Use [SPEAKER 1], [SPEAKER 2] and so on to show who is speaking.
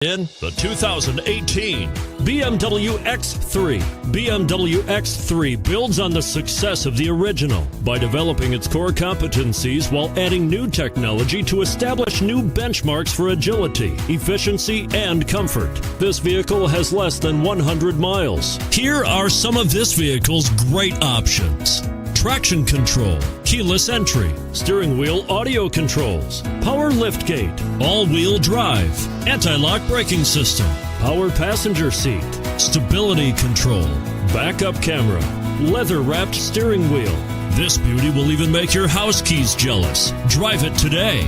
[SPEAKER 1] In the 2018 BMW X3. BMW X3 builds on the success of the original by developing its core competencies while adding new technology to establish new benchmarks for agility, efficiency, and comfort. This vehicle has less than 100 miles. Here are some of this vehicle's great options: traction control, keyless entry, steering wheel audio controls, power liftgate, all-wheel drive, anti-lock braking system, power passenger seat, stability control, backup camera, leather-wrapped steering wheel. This beauty will even make your house keys jealous. Drive it today.